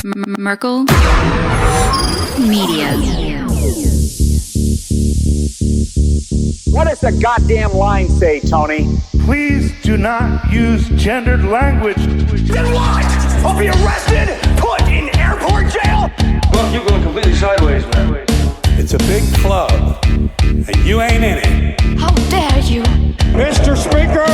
Merkel Media. What does the goddamn line say, Tony? Please do not use gendered language. Then what? I'll be arrested, put in airport jail? Well, you're going completely sideways, man. It's a big club, and you ain't in it. How dare you? Mr. Speaker,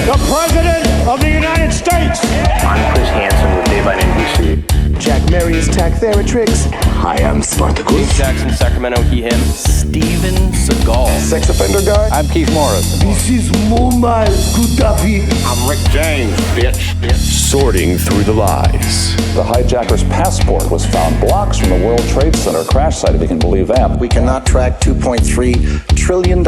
the President of the United States. I'm Chris Hansen with Dave on NBC. Jack Marius Tack Theratrix. Hi, I'm Spartacus. Jackson, Sacramento, he, him. Steven Seagal. Sex offender guy. I'm Keith Morris. This is Muammar Gaddafi. I'm Rick James, bitch. Sorting through the lies. The hijacker's passport was found blocks from the World Trade Center crash site, if you can believe that. We cannot track $2.3 trillion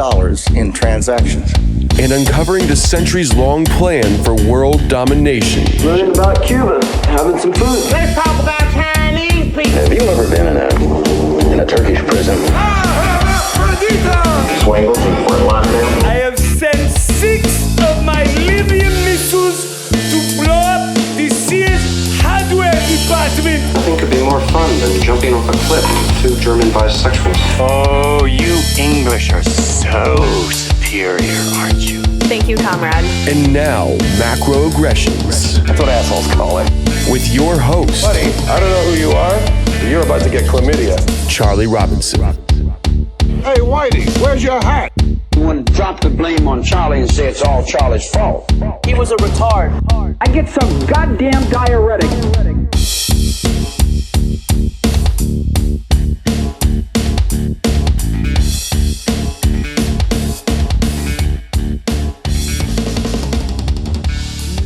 in transactions. And uncovering the centuries-long plan for world domination. Learning about Cuba, having some food. Let's talk about Chinese people. Have you ever been in a Turkish prison? Swangles in Fort Lauderdale? I have sent 6 of my Libyan missiles to blow up the Sears hardware department. Nothing could be more fun than jumping off a cliff with 2 German bisexuals. Oh, you English are so superior, aren't you? Thank you, comrade. And now, macroaggressions. That's what assholes call it. With your host, Buddy, I don't know who you are, but you're about to get chlamydia. Charlie Robinson. Hey, Whitey, where's your hat? You want to drop the blame on Charlie and say it's all Charlie's fault. He was a retard. I get some goddamn diuretic.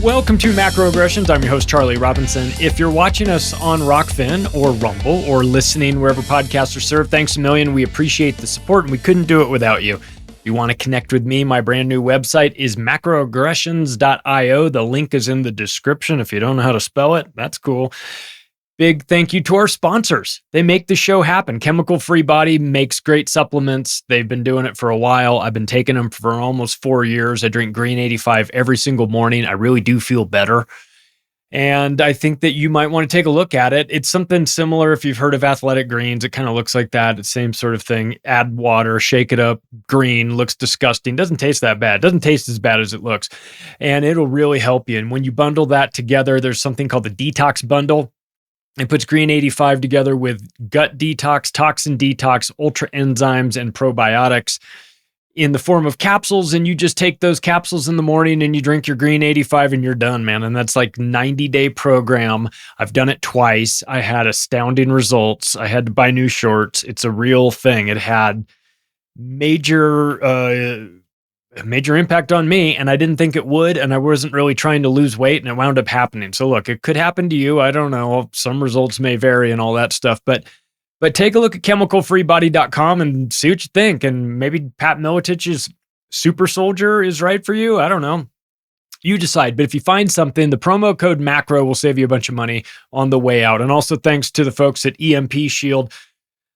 Welcome to Macroaggressions. I'm your host, Charlie Robinson. If you're watching us on Rockfin or Rumble or listening wherever podcasts are served, thanks a million. We appreciate the support, and we couldn't do it without you. If you want to connect with me, my brand new website is macroaggressions.io. The link is in the description. If you don't know how to spell it, that's cool. Big thank you to our sponsors. They make the show happen. Chemical Free Body makes great supplements. They've been doing it for a while. I've been taking them for almost 4 years. I drink Green 85 every single morning. I really do feel better. And I think that you might want to take a look at it. It's something similar if you've heard of Athletic Greens. It kind of looks like that. It's the same sort of thing. Add water, shake it up. Green, looks disgusting. Doesn't taste that bad. Doesn't taste as bad as it looks. And it'll really help you. And when you bundle that together, there's something called the Detox Bundle. It puts Green 85 together with gut detox, toxin detox, ultra enzymes, and probiotics in the form of capsules. And you just take those capsules in the morning and you drink your Green 85 and you're done, man. And that's like 90-day program. I've done it twice. I had astounding results. I had to buy new shorts. It's a real thing. It had major impact on me, and I didn't think it would, and I wasn't really trying to lose weight, and it wound up happening. So look, it could happen to you. I don't know. Some results may vary and all that stuff, but take a look at chemicalfreebody.com and see what you think. And maybe Pat Militich's Super Soldier is right for you. I don't know. You decide. But if you find something, the promo code MACRO will save you a bunch of money on the way out. And also thanks to the folks at EMP Shield.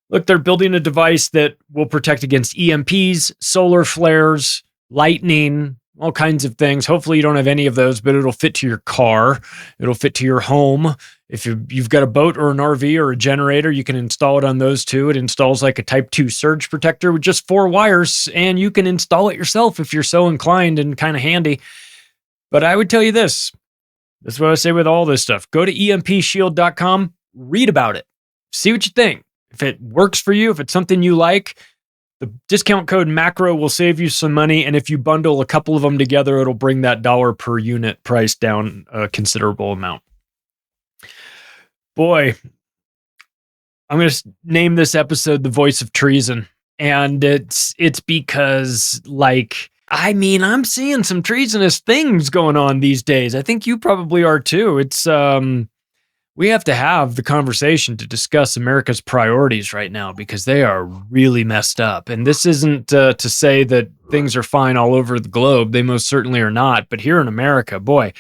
Look, they're building a device that will protect against EMPs, solar flares, lightning, all kinds of things. Hopefully you don't have any of those, but it'll fit to your car. It'll fit to your home. If you've got a boat or an RV or a generator, you can install it on those too. It installs like a Type 2 surge protector with just 4 wires, and you can install it yourself if you're so inclined and kind of handy. But I would tell you this. This is what I say with all this stuff. Go to empshield.com, read about it, see what you think. If it works for you, if it's something you like, the discount code MACRO will save you some money, and if you bundle a couple of them together, it'll bring that dollar per unit price down a considerable amount. Boy, I'm going to name this episode The Voice of Treason, and it's because, I'm seeing some treasonous things going on these days. I think you probably are too. It's we have to have the conversation to discuss America's priorities right now because they are really messed up. And this isn't to say that things are fine all over the globe. They most certainly are not. But here in America, boy,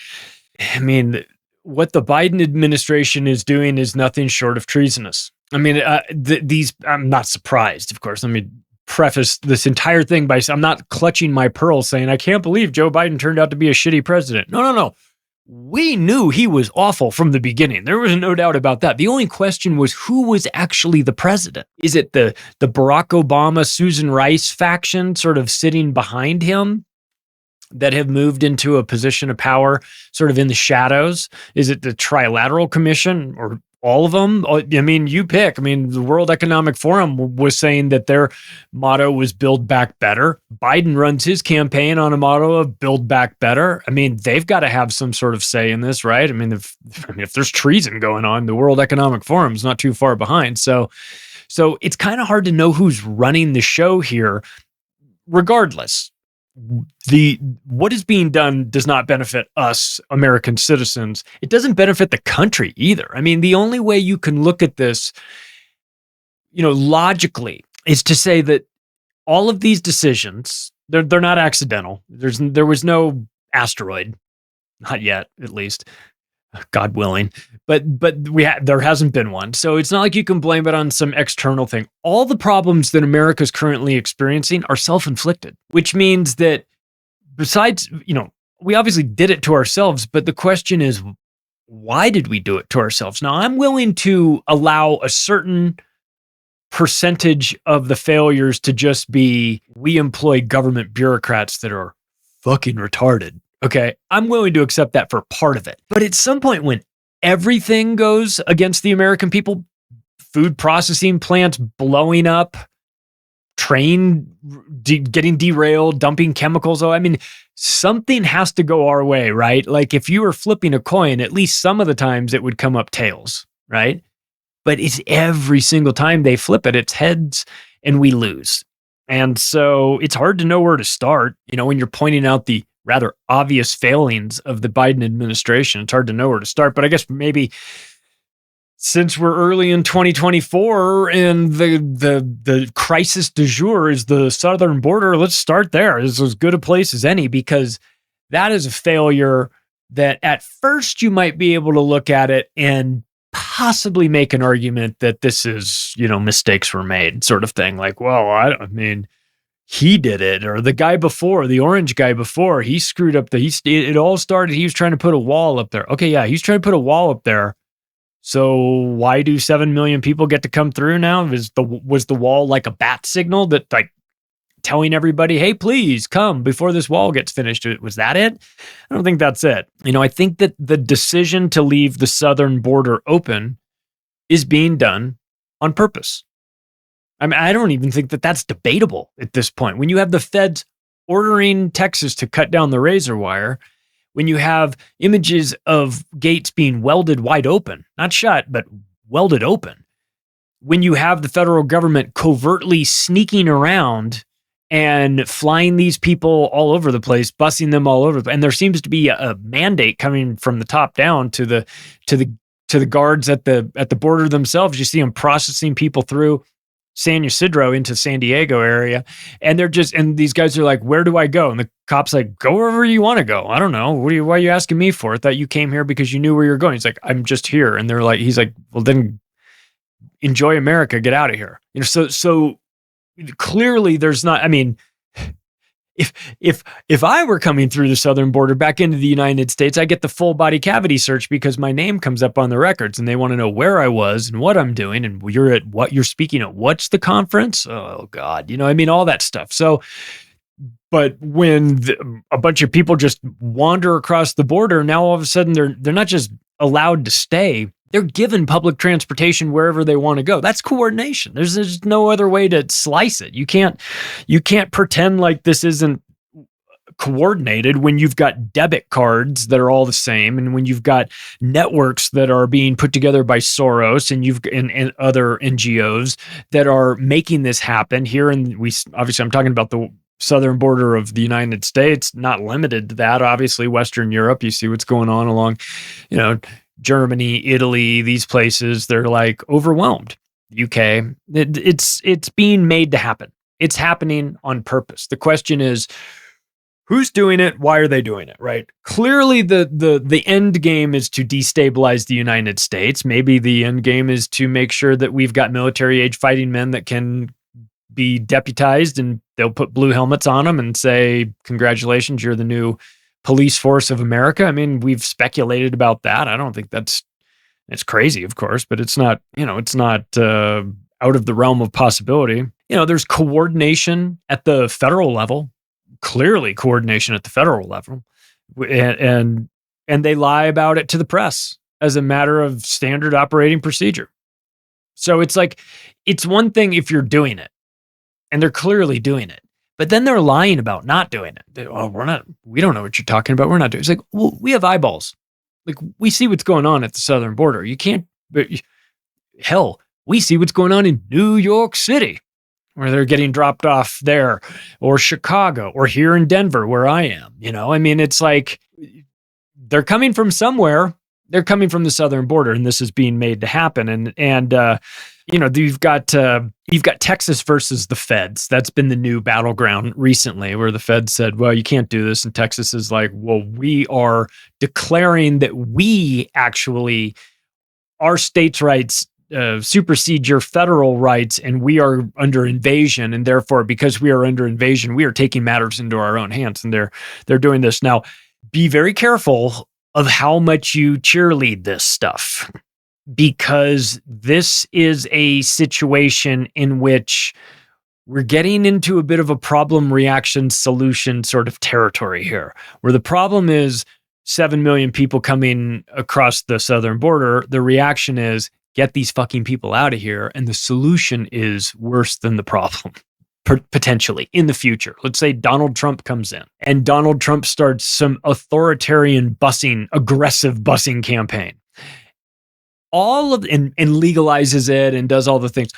what the Biden administration is doing is nothing short of treasonous. I'm not surprised, of course. Let me preface this entire thing by saying I'm not clutching my pearls saying I can't believe Joe Biden turned out to be a shitty president. No. we knew he was awful from the beginning. There was no doubt about that. The only question was who was actually the president? Is it the Barack Obama, Susan Rice faction sort of sitting behind him that have moved into a position of power sort of in the shadows? Is it the Trilateral Commission or all of them? I mean, you pick. I mean, the World Economic Forum was saying that their motto was build back better. Biden runs his campaign on a motto of build back better. I mean, they've got to have some sort of say in this, right? I mean, if there's treason going on, the World Economic Forum is not too far behind. So it's kind of hard to know who's running the show here. Regardless, what is being done does not benefit us American citizens. It doesn't benefit the country either. I mean, the only way you can look at this, logically, is to say that all of these decisions, they're not accidental. There was no asteroid, not yet, at least, God willing. But there hasn't been one. So it's not like you can blame it on some external thing. All the problems that America's currently experiencing are self-inflicted, which means that besides, we obviously did it to ourselves, but the question is, why did we do it to ourselves? Now, I'm willing to allow a certain percentage of the failures to just be, we employ government bureaucrats that are fucking retarded. Okay, I'm willing to accept that for part of it. But at some point when everything goes against the American people, food processing plants blowing up, train getting derailed, dumping chemicals. I mean, something has to go our way, right? Like if you were flipping a coin, at least some of the times it would come up tails, right? But it's every single time they flip it, it's heads and we lose. And so it's hard to know where to start. When you're pointing out the rather obvious failings of the Biden administration, it's hard to know where to start. But I guess maybe since we're early in 2024 and the crisis du jour is the southern border, let's start there. It's as good a place as any, because that is a failure that at first you might be able to look at it and possibly make an argument that this is, mistakes were made sort of thing. Like, well, I mean, he did it, or the guy before, the orange guy before, he screwed up it all started, he was trying to put a wall up there. Okay, yeah, he's trying to put a wall up there. So why do 7 million people get to come through now? Was the wall like a bat signal that like telling everybody, hey, please come before this wall gets finished? Was that it? I don't think that's it. I think that the decision to leave the southern border open is being done on purpose. I mean, I don't even think that that's debatable at this point. When you have the feds ordering Texas to cut down the razor wire, when you have images of gates being welded wide open, not shut, but welded open, when you have the federal government covertly sneaking around and flying these people all over the place, busing them all over, and there seems to be a mandate coming from the top down to the guards at the border themselves. You see them processing people through San Ysidro into San Diego area. And these guys are like, where do I go? And the cop's like, go wherever you want to go. I don't know. Why are you asking me for? I thought you came here because you knew where you're going. He's like, I'm just here. And he's like, well, then enjoy America. Get out of here. So clearly there's not, I mean, if I were coming through the southern border back into the United States, I get the full body cavity search because my name comes up on the records and they want to know where I was and what I'm doing and you're at what you're speaking at. What's the conference? Oh God, all that stuff. So, but when a bunch of people just wander across the border, now all of a sudden they're not just allowed to stay. They're given public transportation wherever they want to go. That's coordination. There's no other way to slice it. You can't pretend like this isn't coordinated when you've got debit cards that are all the same, and when you've got networks that are being put together by Soros and other NGOs that are making this happen here. And obviously I'm talking about the southern border of the United States, not limited to that. Obviously, Western Europe, you see what's going on along, Germany, Italy, these places, they're like overwhelmed. UK, it's being made to happen. It's happening on purpose. The question is, who's doing it? Why are they doing it? Right? Clearly, the end game is to destabilize the United States. Maybe the end game is to make sure that we've got military age fighting men that can be deputized, and they'll put blue helmets on them and say, "Congratulations, you're the new police force of America. I mean, we've speculated about that. I don't think it's crazy, of course, but it's not, it's not out of the realm of possibility. There's coordination at the federal level, clearly coordination at the federal level, and they lie about it to the press as a matter of standard operating procedure. So it's like, it's one thing if you're doing it, and they're clearly doing it, but then they're lying about not doing it. We don't know what you're talking about. We're not doing it. It's like, well, we have eyeballs. Like, we see what's going on at the southern border. You can't, but hell, we see what's going on in New York City, where they're getting dropped off there, or Chicago, or here in Denver, where I am. I mean, it's like, they're coming from somewhere. They're coming from the southern border, and this is being made to happen. And you've got Texas versus the feds. That's been the new battleground recently, where the feds said, well, you can't do this. And Texas is like, well, we are declaring that we actually, our states' rights supersede your federal rights, and we are under invasion. And therefore, because we are under invasion, we are taking matters into our own hands. And they're doing this. Now, be very careful of how much you cheerlead this stuff, because this is a situation in which we're getting into a bit of a problem, reaction, solution sort of territory here, where the problem is 7 million people coming across the southern border. The reaction is, get these fucking people out of here. And the solution is worse than the problem. Potentially in the future. Let's say Donald Trump comes in and Donald Trump starts some authoritarian aggressive busing campaign. And legalizes it and does all the things.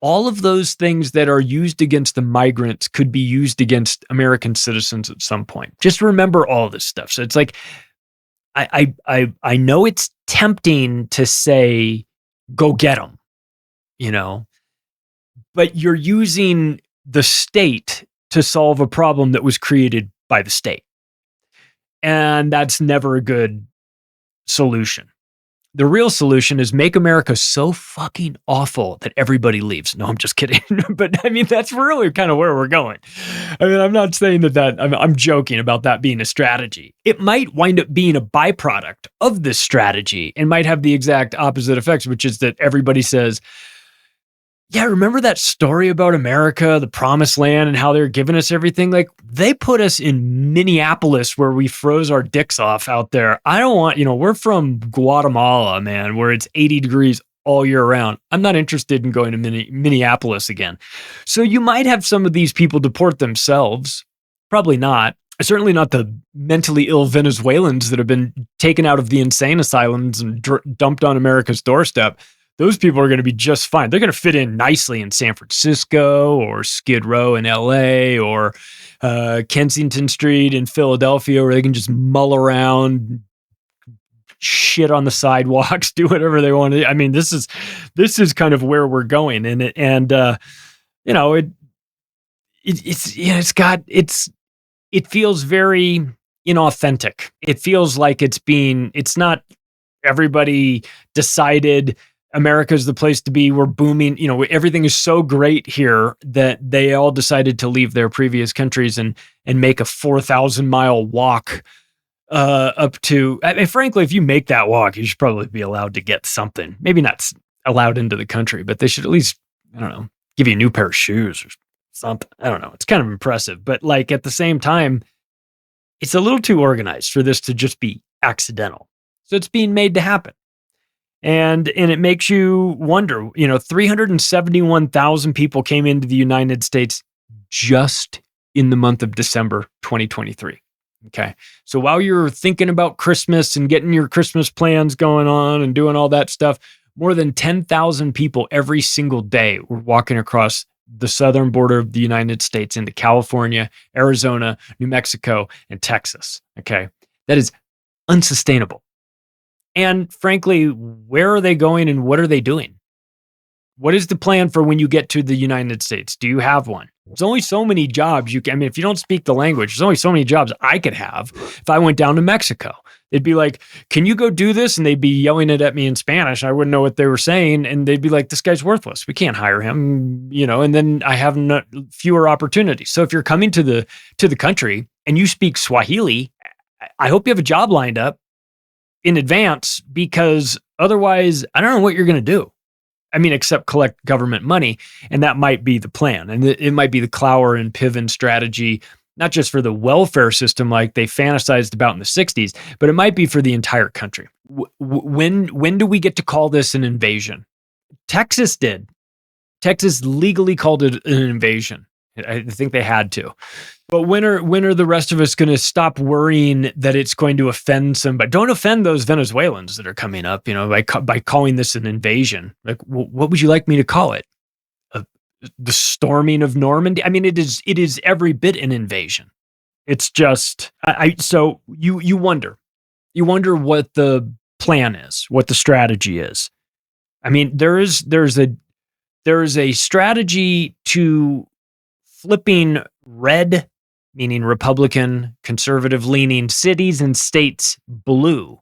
All of those things that are used against the migrants could be used against American citizens at some point. Just remember all this stuff. So it's like, I know it's tempting to say, go get them, but you're using the state to solve a problem that was created by the state. And that's never a good solution. The real solution is make America so fucking awful that everybody leaves. No, I'm just kidding. But I mean, that's really kind of where we're going. I mean, I'm not saying I'm joking about that being a strategy. It might wind up being a byproduct of this strategy and might have the exact opposite effects, which is that everybody says, yeah, remember that story about America, the promised land, and how they're giving us everything? Like, they put us in Minneapolis where we froze our dicks off out there. I don't want, we're from Guatemala, man, where it's 80 degrees all year round. I'm not interested in going to Minneapolis again. So you might have some of these people deport themselves. Probably not. Certainly not the mentally ill Venezuelans that have been taken out of the insane asylums and dumped on America's doorstep. Those people are going to be just fine. They're going to fit in nicely in San Francisco or Skid Row in LA or Kensington Street in Philadelphia, where they can just mull around, shit on the sidewalks, do whatever they want to. I mean, this is kind of where we're going, it feels very inauthentic. It feels like it's not everybody decided America's the place to be. We're booming. Everything is so great here that they all decided to leave their previous countries and make a 4,000-mile walk up to. I mean, frankly, if you make that walk, you should probably be allowed to get something. Maybe not allowed into the country, but they should at least, I don't know, give you a new pair of shoes or something. I don't know. It's kind of impressive, but like at the same time, it's a little too organized for this to just be accidental. So it's being made to happen. And it makes you wonder, 371,000 people came into the United States just in the month of December 2023. Okay. So while you're thinking about Christmas and getting your Christmas plans going on and doing all that stuff, more than 10,000 people every single day were walking across the southern border of the United States into California, Arizona, New Mexico, and Texas. Okay. That is unsustainable. And frankly, where are they going and what are they doing? What is the plan for when you get to the United States? Do you have one? There's only so many jobs if you don't speak the language, there's only so many jobs I could have if I went down to Mexico. They'd be like, can you go do this? And they'd be yelling it at me in Spanish. I wouldn't know what they were saying. And they'd be like, this guy's worthless. We can't hire him, and then I have fewer opportunities. So if you're coming to the country and you speak Swahili, I hope you have a job lined up in advance, because otherwise, I don't know what you're going to do. I mean, except collect government money. And that might be the plan. And it might be the Clower and Piven strategy, not just for the welfare system like they fantasized about in the 60s, but it might be for the entire country. When do we get to call this an invasion? Texas did. Texas legally called it an invasion. I think they had to. But when are the rest of us going to stop worrying that it's going to offend somebody? Don't offend those Venezuelans that are coming up, by calling this an invasion. Like, what would you like me to call it? The storming of Normandy? I mean, it is every bit an invasion. It's just, so you wonder what the plan is, what the strategy is. I mean, there's a strategy to flipping red, meaning Republican, conservative-leaning cities and states blue,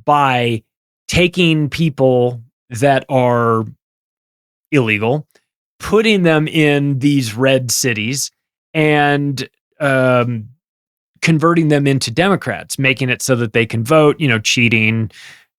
by taking people that are illegal, putting them in these red cities, and converting them into Democrats, making it so that they can vote, cheating,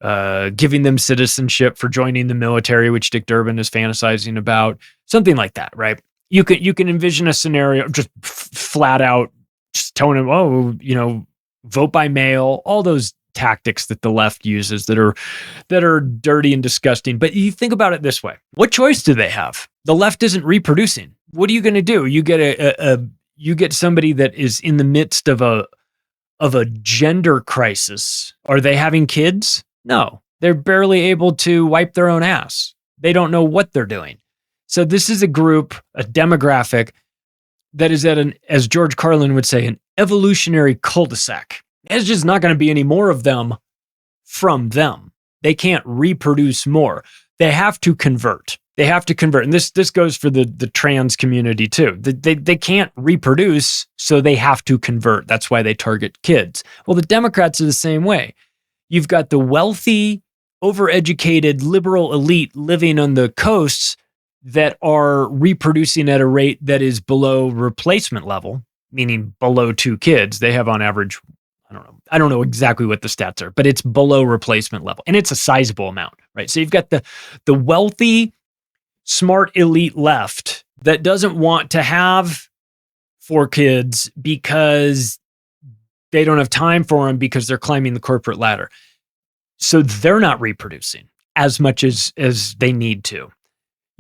giving them citizenship for joining the military, which Dick Durbin is fantasizing about, something like that, right? You can envision a scenario, just flat out, just telling them, vote by mail, all those tactics that the left uses that are dirty and disgusting. But you think about it this way: what choice do they have? The left isn't reproducing. What are you going to do? You get somebody that is in the midst of a gender crisis. Are they having kids? No, they're barely able to wipe their own ass. They don't know what they're doing. So this is a group, a demographic that is at as George Carlin would say, an evolutionary cul-de-sac. There's just not going to be any more of them from them. They can't reproduce more. They have to convert. And this goes for the trans community too. They can't reproduce, so they have to convert. That's why they target kids. Well, the Democrats are the same way. You've got the wealthy, overeducated, liberal elite living on the coasts that are reproducing at a rate that is below replacement level, meaning below 2 kids. They have on average, I don't know exactly what the stats are, but it's below replacement level, and it's a sizable amount, right? So you've got the wealthy, smart elite left that doesn't want to have 4 kids because they don't have time for them because they're climbing the corporate ladder. So they're not reproducing as much as they need to.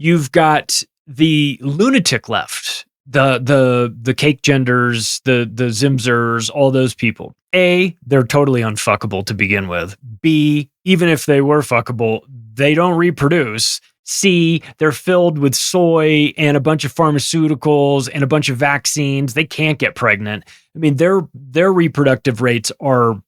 You've got the lunatic left, the cake genders, the Zimzers, all those people. A, they're totally unfuckable to begin with. B, even if they were fuckable, they don't reproduce. C, they're filled with soy and a bunch of pharmaceuticals and a bunch of vaccines. They can't get pregnant. I mean, their reproductive rates are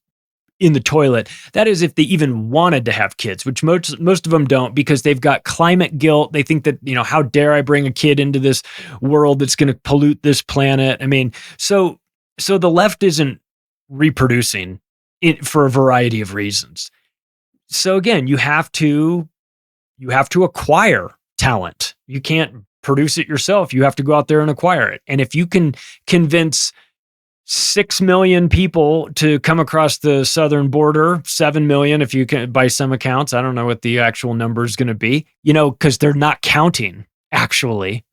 in the toilet. That is if they even wanted to have kids, which most of them don't, because they've got climate guilt. They think that, how dare I bring a kid into this world that's going to pollute this planet? I mean, so the left isn't reproducing it for a variety of reasons. So again, you have to acquire talent. You can't produce it yourself. You have to go out there and acquire it. And if you can convince 6 million people to come across the southern border, 7 million if you can, by some accounts. I don't know what the actual number is going to be, because they're not counting, actually.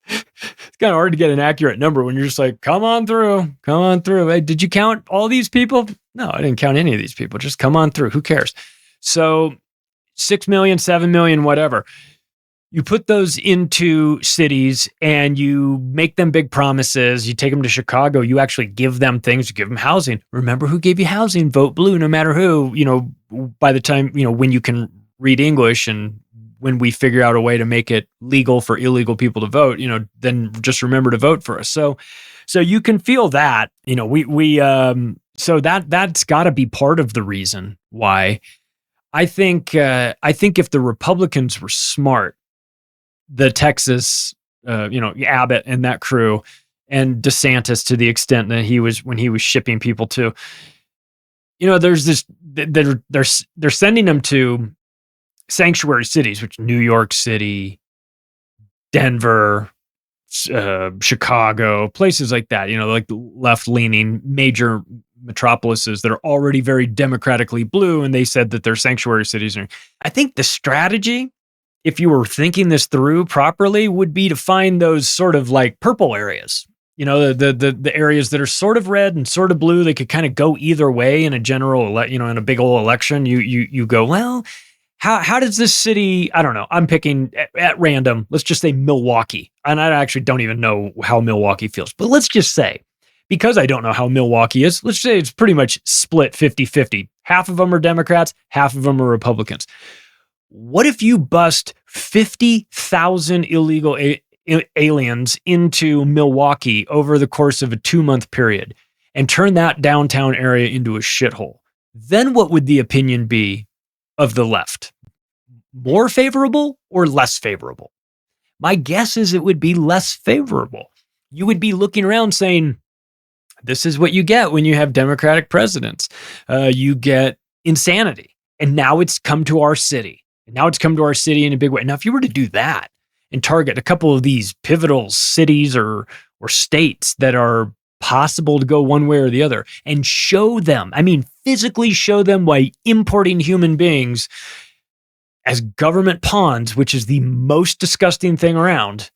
It's kind of hard to get an accurate number when you're just like, come on through. Hey, did you count all these people? No, I didn't count any of these people. Just come on through. Who cares? So 6 million, 7 million, whatever. You put those into cities and you make them big promises. You take them to Chicago. You actually give them things. You give them housing. Remember who gave you housing? Vote blue, no matter who. By the time, when you can read English and when we figure out a way to make it legal for illegal people to vote, then just remember to vote for us. So you can feel that, so that's got to be part of the reason why. I think if the Republicans were smart, the Texas, Abbott and that crew, and DeSantis to the extent that when he was shipping people to, there's this, they're sending them to sanctuary cities, which New York City, Denver, Chicago, places like that, like left-leaning major metropolises that are already very democratically blue, and they said that they're sanctuary cities. I think the strategy, if you were thinking this through properly, would be to find those sort of like purple areas. You know, the areas that are sort of red and sort of blue. They could kind of go either way in a general, in a big old election. You go, well, how does this city? I don't know. I'm picking at random. Let's just say Milwaukee, and I actually don't even know how Milwaukee feels. But let's just say, because I don't know how Milwaukee is, let's say it's pretty much split 50-50. Half of them are Democrats, half of them are Republicans. What if you bust 50,000 illegal aliens into Milwaukee over the course of a 2-month period and turn that downtown area into a shithole? Then what would the opinion be of the left? More favorable or less favorable? My guess is it would be less favorable. You would be looking around saying, this is what you get when you have Democratic presidents. You get insanity. And now it's come to our city. And now it's come to our city in a big way. Now, if you were to do that and target a couple of these pivotal cities or states that are possible to go one way or the other and show them, physically show them by importing human beings as government pawns, which is the most disgusting thing around.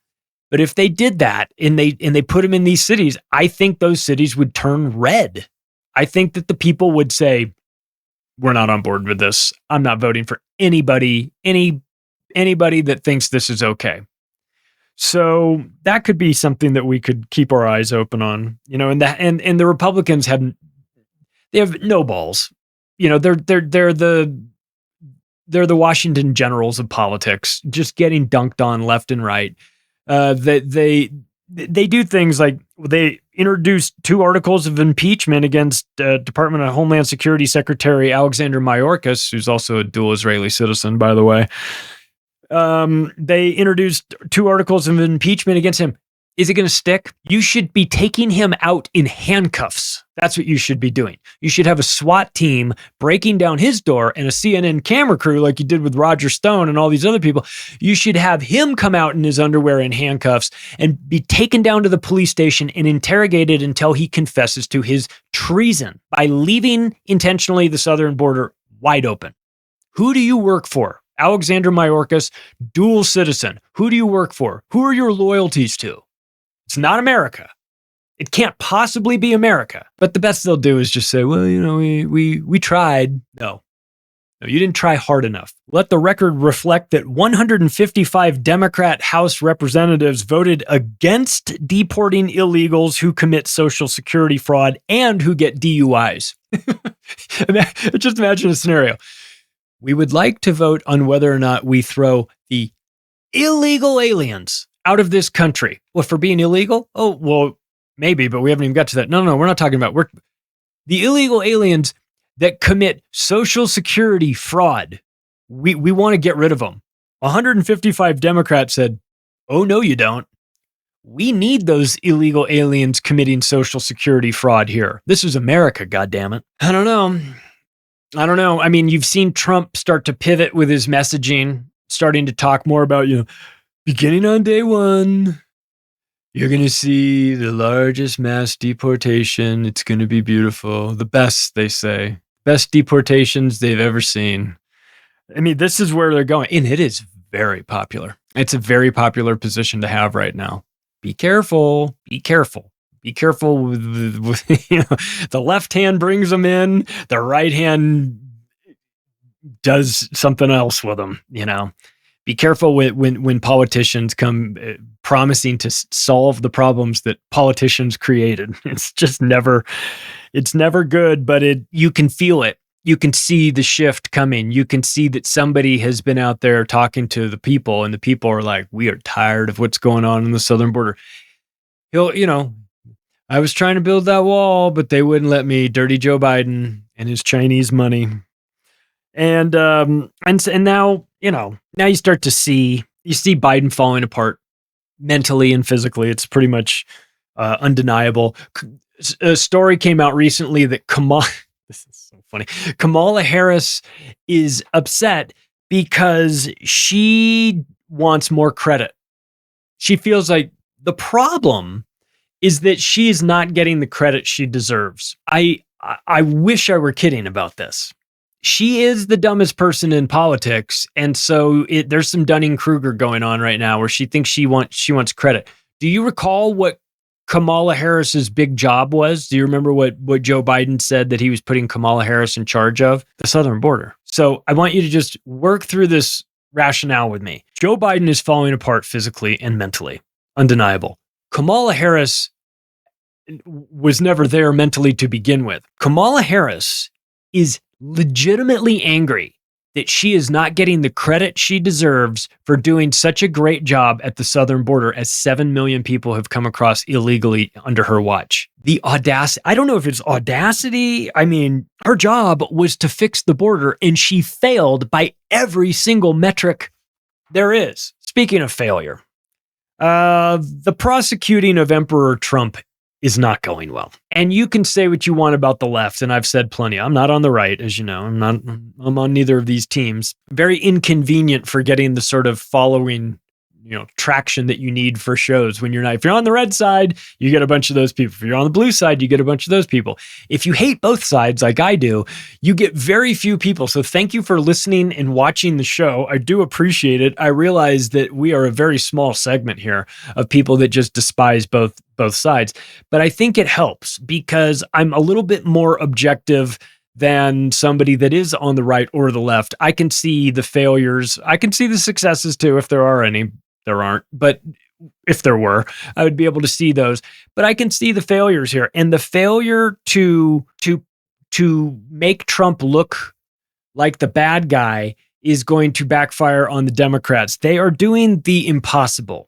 But if they did that and they put them in these cities, I think those cities would turn red. I think that the people would say, we're not on board with this. I'm not voting for anybody that thinks this is okay. So that could be something that we could keep our eyes open on, and the Republicans have no balls. They're the Washington Generals of politics, just getting dunked on left and right. They do things like they introduced 2 articles of impeachment against Department of Homeland Security Secretary Alexander Mayorkas, who's also a dual Israeli citizen, by the way. They introduced 2 articles of impeachment against him. Is it going to stick? You should be taking him out in handcuffs. That's what you should be doing. You should have a SWAT team breaking down his door and a CNN camera crew like you did with Roger Stone and all these other people. You should have him come out in his underwear in handcuffs and be taken down to the police station and interrogated until he confesses to his treason by leaving intentionally the southern border wide open. Who do you work for? Alexander Mayorkas, dual citizen. Who do you work for? Who are your loyalties to? It's not America. It can't possibly be America. But the best they'll do is just say, well, we tried. No, you didn't try hard enough. Let the record reflect that 155 Democrat House representatives voted against deporting illegals who commit Social Security fraud and who get DUIs. Just imagine a scenario. We would like to vote on whether or not we throw the illegal aliens out of this country. What, for being illegal? Oh, well, maybe, but we haven't even got to that. No, we're not talking about the illegal aliens that commit Social Security fraud. We want to get rid of them. 155 Democrats said, oh, no, you don't. We need those illegal aliens committing Social Security fraud here. This is America, goddammit. I don't know. You've seen Trump start to pivot with his messaging, starting to talk more about, beginning on day 1, you're going to see the largest mass deportation. It's going to be beautiful. The best, they say. Best deportations they've ever seen. This is where they're going. And it is very popular. It's a very popular position to have right now. Be careful. Be careful. Be careful with the left hand brings them in. The right hand does something else with them, Be careful when politicians come promising to solve the problems that politicians created. It's never good, but you can feel it. You can see the shift coming. You can see that somebody has been out there talking to the people, and the people are like, we are tired of what's going on in the southern border. I was trying to build that wall, but they wouldn't let me. Dirty Joe Biden and his Chinese money. And now, now you start to see Biden falling apart mentally and physically. It's pretty much undeniable. A story came out recently that this is so funny. Kamala Harris is upset because she wants more credit. She feels like the problem is that she is not getting the credit she deserves. I I wish I were kidding about this. She is the dumbest person in politics, and so there's some Dunning-Kruger going on right now where she thinks she wants credit. Do you recall what Kamala Harris's big job was? Do you remember what Joe Biden said that he was putting Kamala Harris in charge of? The southern border. So I want you to just work through this rationale with me. Joe Biden is falling apart physically and mentally. Undeniable. Kamala Harris was never there mentally to begin with. Kamala Harris is legitimately angry that she is not getting the credit she deserves for doing such a great job at the southern border, as 7 million people have come across illegally under her watch. The audacity, I don't know if it's audacity. I mean, her job was to fix the border, and she failed by every single metric there is. Speaking of failure, the prosecuting of Emperor Trump is not going well. And you can say what you want about the left, and I've said plenty. I'm not on the right, as you know. I'm on neither of these teams. Very inconvenient for getting the sort of following, traction that you need for shows when if you're on the red side, you get a bunch of those people. If you're on the blue side, you get a bunch of those people. If you hate both sides like I do, you get very few people. So thank you for listening and watching the show. I do appreciate it. I realize that we are a very small segment here of people that just despise both sides. But I think it helps because I'm a little bit more objective than somebody that is on the right or the left. I can see the failures. I can see the successes too, if there are any. There aren't, but if there were, I would be able to see those. But I can see the failures here, and the failure to make Trump look like the bad guy is going to backfire on the Democrats. They are doing the impossible.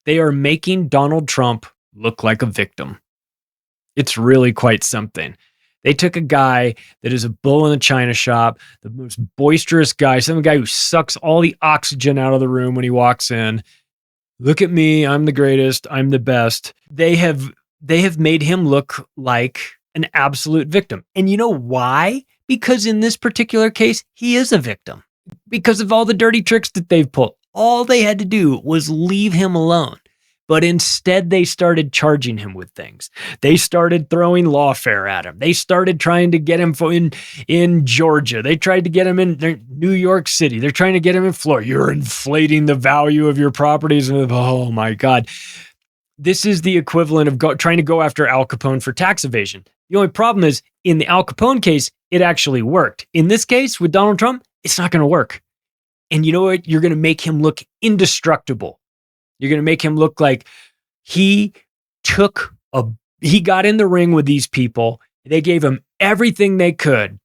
They are making Donald Trump look like a victim. It's really quite something. They took a guy that is a bull in a china shop, the most boisterous guy, some guy who sucks all the oxygen out of the room when he walks in. Look at me, I'm the greatest, I'm the best. They have made him look like an absolute victim. And you know why? Because in this particular case, he is a victim. Because of all the dirty tricks that they've pulled. All they had to do was leave him alone. But instead, they started charging him with things. They started throwing lawfare at him. They started trying to get him in Georgia. They tried to get him in New York City. They're trying to get him in Florida. You're inflating the value of your properties. Oh, my God. This is the equivalent of trying to go after Al Capone for tax evasion. The only problem is, in the Al Capone case, it actually worked. In this case, with Donald Trump, it's not going to work. And you know what? You're going to make him look indestructible. You're going to make him look like he got in the ring with these people. They gave him everything they could.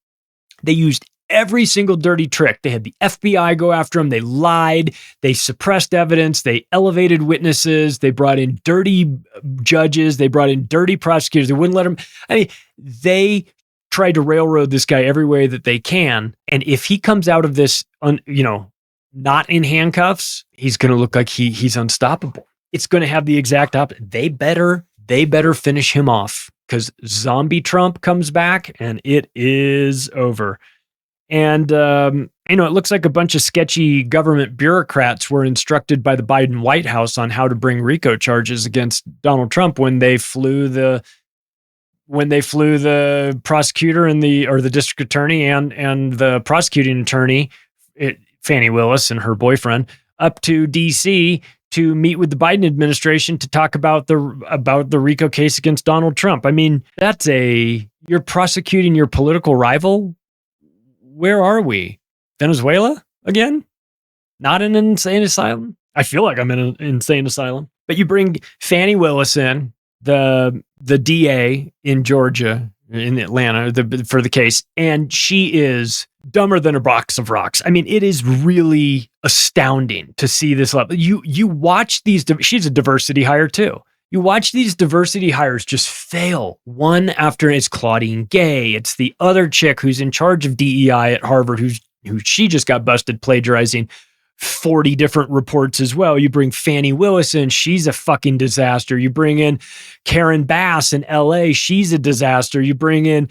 They used every single dirty trick. They had the FBI go after him. They lied. They suppressed evidence. They elevated witnesses. They brought in dirty judges. They brought in dirty prosecutors. They wouldn't let him. They tried to railroad this guy every way that they can. And if he comes out of this, not in handcuffs, he's going to look like he's unstoppable. It's going to have the exact opposite. They better finish him off, because zombie Trump comes back and it is over. And, it looks like a bunch of sketchy government bureaucrats were instructed by the Biden White House on how to bring RICO charges against Donald Trump when they flew the prosecutor and the district attorney and the prosecuting attorney, Fannie Willis and her boyfriend, up to DC to meet with the Biden administration to talk about the RICO case against Donald Trump. I mean, you're prosecuting your political rival. Where are we? Venezuela again? Not in an insane asylum? I feel like I'm in an insane asylum. But you bring Fannie Willis in, the DA in Georgia, in Atlanta, for the case, and she is dumber than a box of rocks. I mean, it is really astounding to see this level. You watch these, she's a diversity hire too. You watch these diversity hires just fail one after. It's Claudine Gay. It's the other chick who's in charge of DEI at Harvard, who she just got busted plagiarizing 40 different reports as well. You bring Fannie Willis in, she's a fucking disaster. You bring in Karen Bass in LA, she's a disaster. You bring in,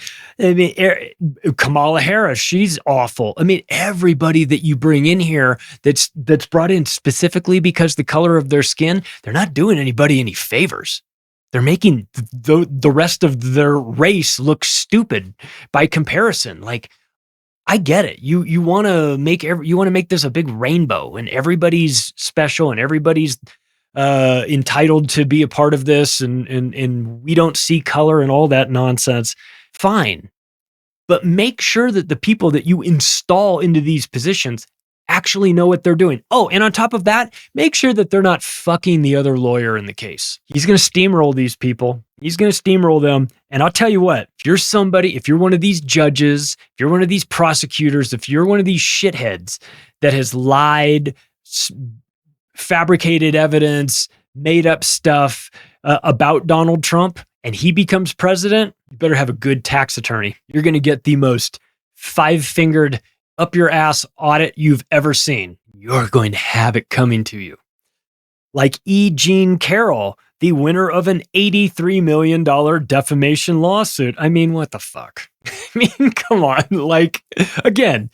Kamala Harris, she's awful. I mean, everybody that you bring in here that's brought in specifically because the color of their skin, they're not doing anybody any favors. They're making the rest of their race look stupid by comparison. Like, I get it. You want to make this a big rainbow, and everybody's special, and everybody's entitled to be a part of this, and we don't see color and all that nonsense. Fine, but make sure that the people that you install into these positions actually know what they're doing. Oh, and on top of that, make sure that they're not fucking the other lawyer in the case. He's going to steamroll these people. He's going to steamroll them. And I'll tell you what, if you're one of these judges, if you're one of these prosecutors, if you're one of these shitheads that has lied, fabricated evidence, made up stuff about Donald Trump, and he becomes president, you better have a good tax attorney. You're going to get the most five-fingered up your ass audit you've ever seen. You're going to have it coming to you. Like E. Jean Carroll, the winner of an $83 million defamation lawsuit. I mean, what the fuck? I mean, come on. Like, again,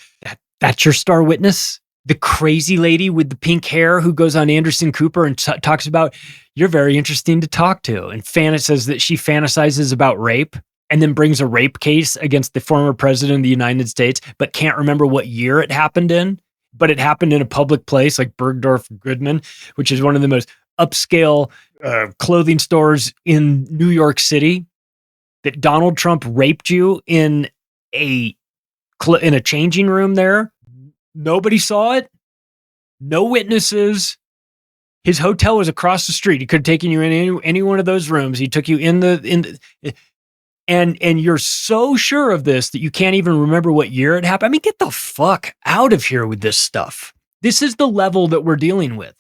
that's your star witness? The crazy lady with the pink hair who goes on Anderson Cooper and talks about, you're very interesting to talk to, and says that she fantasizes about rape, and then brings a rape case against the former president of the United States, but can't remember what year it happened in. But it happened in a public place like Bergdorf Goodman, which is one of the most upscale clothing stores in New York City. That Donald Trump raped you in a changing room there. Nobody saw it. No witnesses. His hotel was across the street. He could have taken you in any one of those rooms. He took you in the. And you're so sure of this that you can't even remember what year it happened. I mean, get the fuck out of here with this stuff. This is the level that we're dealing with.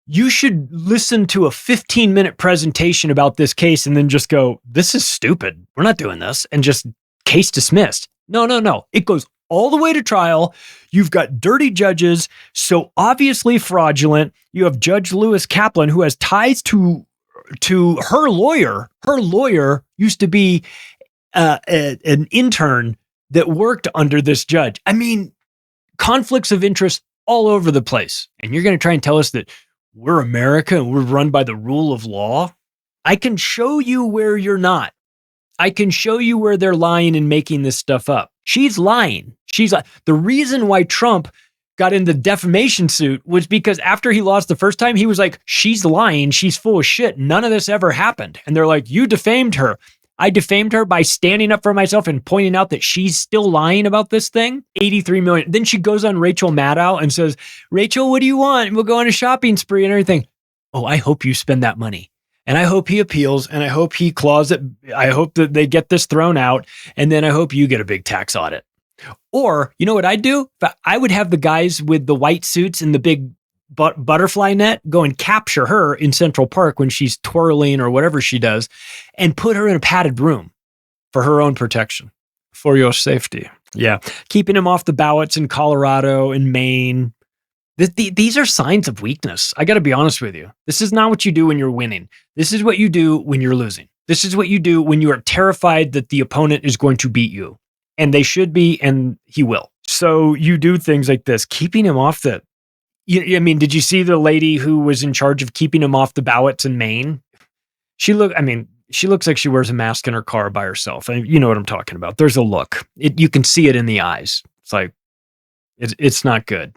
You should listen to a 15-minute presentation about this case and then just go, this is stupid. We're not doing this. And just case dismissed. No. It goes all the way to trial. You've got dirty judges, so obviously fraudulent. You have Judge Lewis Kaplan, who has ties to her lawyer. Her lawyer used to be an intern that worked under this judge. I mean, conflicts of interest all over the place. And you're going to try and tell us that we're America and we're run by the rule of law? I can show you where you're not. I can show you where they're lying and making this stuff up. She's lying. The reason why Trump got in the defamation suit was because after he lost the first time, he was like, she's lying. She's full of shit. None of this ever happened. And they're like, you defamed her. I defamed her by standing up for myself and pointing out that she's still lying about this thing. 83 million. Then she goes on Rachel Maddow and says, Rachel, what do you want? We'll go on a shopping spree and everything. Oh, I hope you spend that money. And I hope he appeals, and I hope he claws it. I hope that they get this thrown out. And then I hope you get a big tax audit. Or, you know what I'd do? I would have the guys with the white suits and the big butterfly net go and capture her in Central Park when she's twirling or whatever she does, and put her in a padded room for her own protection, for your safety. Yeah. Keeping him off the ballots in Colorado and Maine. These are signs of weakness. I got to be honest with you. This is not what you do when you're winning. This is what you do when you're losing. This is what you do when you are terrified that the opponent is going to beat you. And they should be, and he will. So you do things like this, keeping him off the... I mean, did you see the lady who was in charge of keeping him off the ballots in Maine? She looks like she wears a mask in her car by herself. You know what I'm talking about. There's a look. You can see it in the eyes. It's like, it's not good.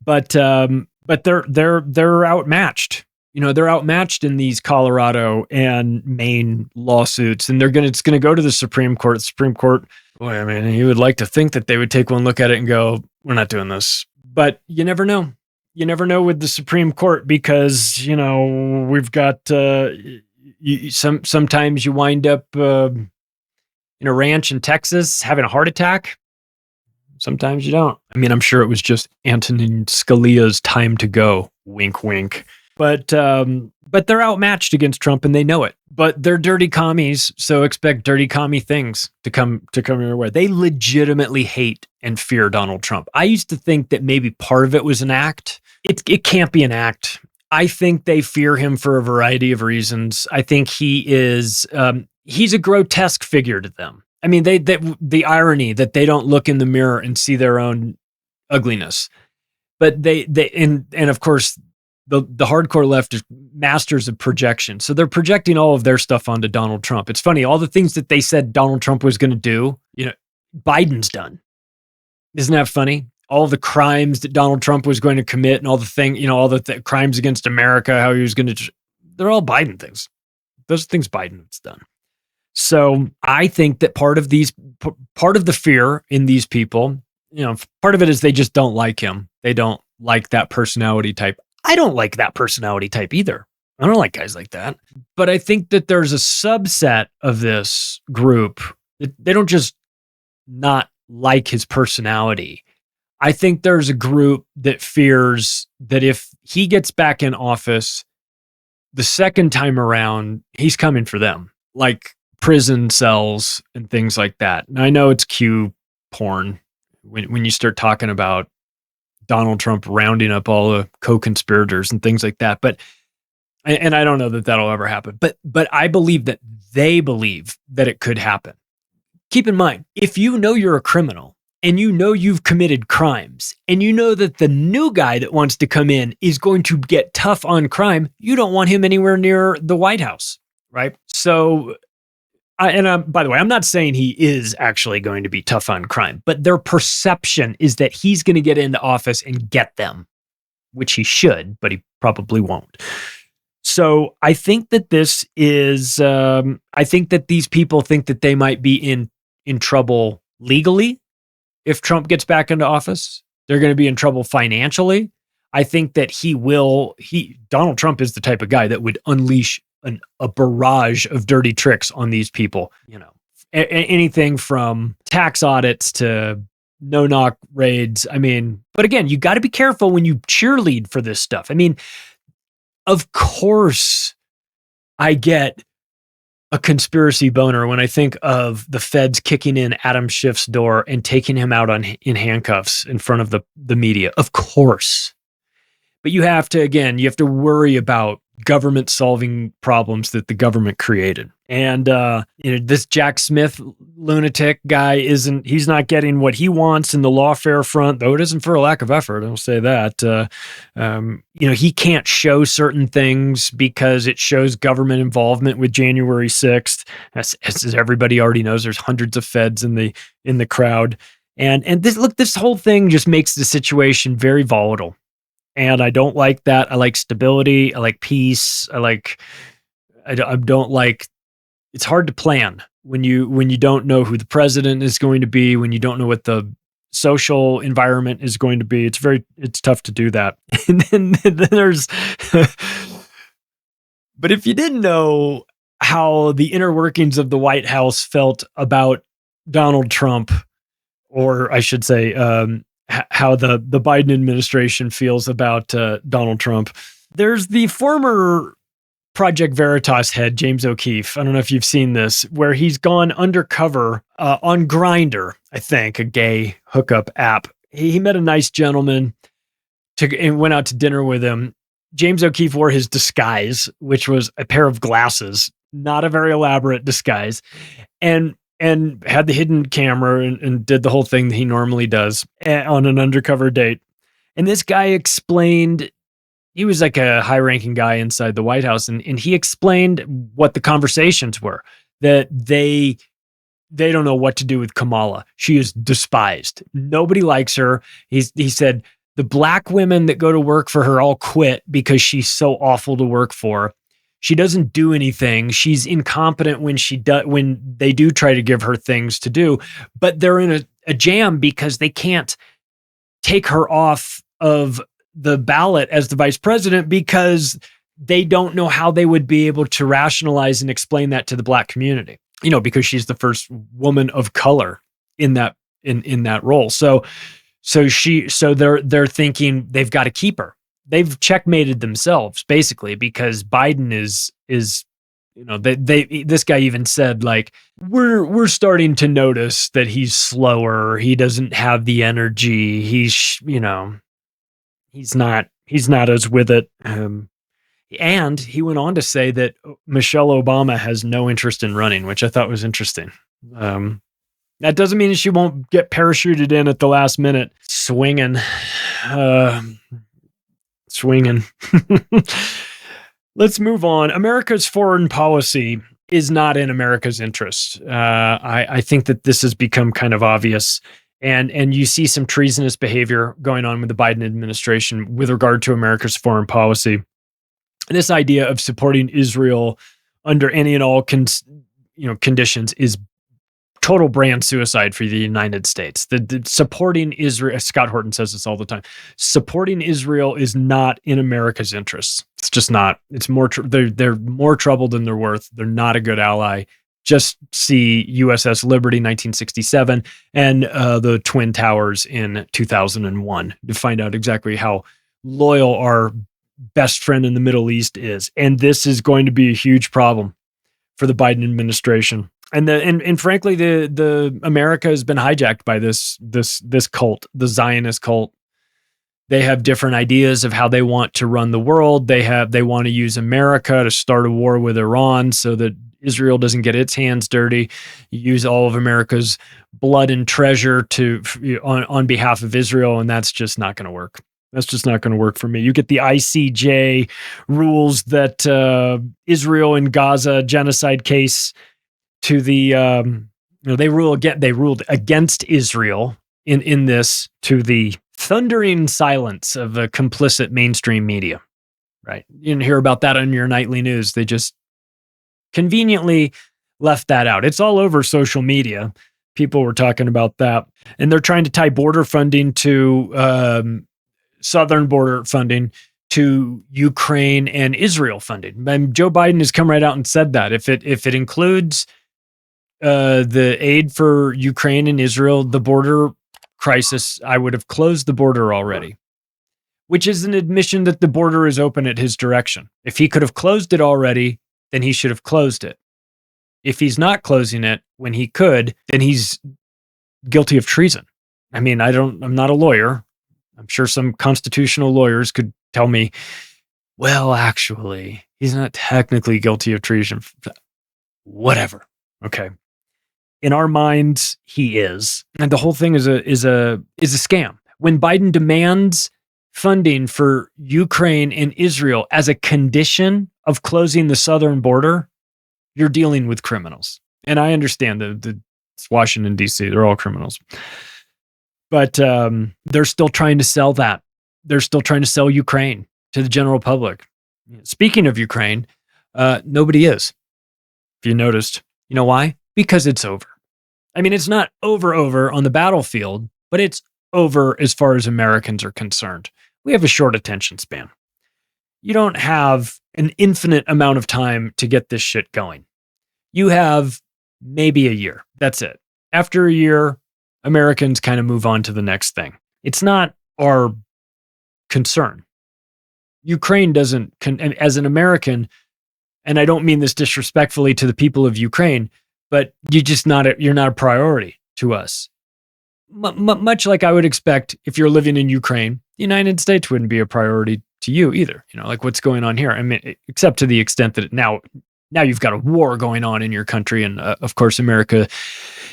But they're outmatched. You know, they're outmatched in these Colorado and Maine lawsuits, and it's going to go to the Supreme Court. The Supreme Court, boy, I mean, you would like to think that they would take one look at it and go, we're not doing this. But you never know. You never know with the Supreme Court because, you know, we've got sometimes you wind up in a ranch in Texas having a heart attack. Sometimes you don't. I mean, I'm sure it was just Antonin Scalia's time to go. Wink, wink. But they're outmatched against Trump and they know it. But they're dirty commies, so expect dirty commie things to come your way. They legitimately hate and fear Donald Trump. I used to think that maybe part of it was an act. It can't be an act. I think they fear him for a variety of reasons. I think he is he's a grotesque figure to them. I mean, the irony that they don't look in the mirror and see their own ugliness. But they and of course the hardcore left is masters of projection. So they're projecting all of their stuff onto Donald Trump. It's funny, all the things that they said Donald Trump was going to do, Biden's done. Isn't that funny? All the crimes that Donald Trump was going to commit and all the all the crimes against America, how he was going to, they're all Biden things. Those are things Biden has done. So I think that part of the fear in these people, part of it is they just don't like him. They don't like that personality type. I don't like that personality type either. I don't like guys like that. But I think that there's a subset of this group that they don't just not like his personality. I think there's a group that fears that if he gets back in office the second time around, he's coming for them, like prison cells and things like that. And I know it's Q porn when you start talking about Donald Trump rounding up all the co-conspirators and things like that. But, and I don't know that that'll ever happen, but I believe that they believe that it could happen. Keep in mind, if you know you're a criminal and you know you've committed crimes and you know that the new guy that wants to come in is going to get tough on crime, you don't want him anywhere near the White House, right? So, by the way, I'm not saying he is actually going to be tough on crime, but their perception is that he's going to get into office and get them, which he should, but he probably won't. So I think that this is, I think that these people think that they might be in trouble legally if Trump gets back into office. They're going to be in trouble financially. I think that Donald Trump is the type of guy that would unleash a barrage of dirty tricks on these people. Anything from tax audits to no-knock raids. I mean, but again, you got to be careful when you cheerlead for this stuff. I mean, of course, I get a conspiracy boner when I think of the feds kicking in Adam Schiff's door and taking him out in handcuffs in front of the media. Of course. But you have to worry about government solving problems that the government created. And this Jack Smith lunatic guy he's not getting what he wants in the lawfare front, though it isn't for a lack of effort. I'll say that. He can't show certain things because it shows government involvement with January 6th. As everybody already knows, there's hundreds of feds in the crowd. And this whole thing just makes the situation very volatile. And I don't like that. I like stability. I like peace. I don't like, it's hard to plan when you don't know who the president is going to be, when you don't know what the social environment is going to be. It's tough to do that. And then there's, but if you didn't know how the inner workings of the White House felt about Donald Trump, or I should say, how the Biden administration feels about Donald Trump. There's the former Project Veritas head, James O'Keefe. I don't know if you've seen this, where he's gone undercover on Grindr, I think, a gay hookup app. He met a nice gentleman and went out to dinner with him. James O'Keefe wore his disguise, which was a pair of glasses, not a very elaborate disguise, and had the hidden camera and did the whole thing that he normally does on an undercover date. And this guy explained, he was like a high-ranking guy inside the White House, and he explained what the conversations were, that they don't know what to do with Kamala. She is despised. Nobody likes her. He said, the black women that go to work for her all quit because she's so awful to work for. She doesn't do anything. She's incompetent when they do try to give her things to do, but they're in a jam because they can't take her off of the ballot as the vice president because they don't know how they would be able to rationalize and explain that to the black community, because she's the first woman of color in that role. So they're thinking they've got to keep her. They've checkmated themselves basically because Biden is this guy even said, like, we're starting to notice that he's slower. He doesn't have the energy. He's not as with it. And he went on to say that Michelle Obama has no interest in running, which I thought was interesting. That doesn't mean she won't get parachuted in at the last minute swinging. swinging. Let's move on. America's foreign policy is not in America's interest. I think that this has become kind of obvious. And you see some treasonous behavior going on with the Biden administration with regard to America's foreign policy. This idea of supporting Israel under any and all conditions is total brand suicide for the United States. The supporting Israel, Scott Horton says this all the time, supporting Israel is not in America's interests. It's just not. It's more. They're more trouble than they're worth. They're not a good ally. Just see USS Liberty 1967 and the Twin Towers in 2001 to find out exactly how loyal our best friend in the Middle East is. And this is going to be a huge problem for the Biden administration. And frankly, the America has been hijacked by this cult, the Zionist cult. They have different ideas of how they want to run the world. They want to use America to start a war with Iran so that Israel doesn't get its hands dirty. Use all of America's blood and treasure on behalf of Israel, and that's just not going to work. That's just not going to work for me. You get the ICJ rules that Israel and Gaza genocide case to the they ruled against Israel in this, to the thundering silence of a complicit mainstream media. Right? You didn't hear about that on your nightly news. They just conveniently left that out. It's all over social media. People were talking about that, and they're trying to tie border funding to southern border funding to Ukraine and Israel funding. And Joe Biden has come right out and said that if it includes the aid for Ukraine and Israel, the border crisis, I would have closed the border already, which is an admission that the border is open at his direction. If he could have closed it already, then he should have closed it. If he's not closing it when he could, then he's guilty of treason. I mean, I'm not a lawyer. I'm sure some constitutional lawyers could tell me, well, actually, he's not technically guilty of treason. Whatever. Okay. In our minds, he is. And the whole thing is a scam. When Biden demands funding for Ukraine and Israel as a condition of closing the southern border, you're dealing with criminals. And I understand that it's Washington, D.C., they're all criminals. But they're still trying to sell that. They're still trying to sell Ukraine to the general public. Speaking of Ukraine, nobody is. If you noticed. You know why? Because it's over. I mean, it's not over on the battlefield, but it's over as far as Americans are concerned. We have a short attention span. You don't have an infinite amount of time to get this shit going. You have maybe a year. That's it. After a year, Americans kind of move on to the next thing. It's not our concern. Ukraine doesn't, as an American, and I don't mean this disrespectfully to the people of Ukraine, but you're not a priority to us. Much like I would expect if you're living in Ukraine, the United States wouldn't be a priority to you either. You know, like what's going on here. I mean, except to the extent that now you've got a war going on in your country, and of course America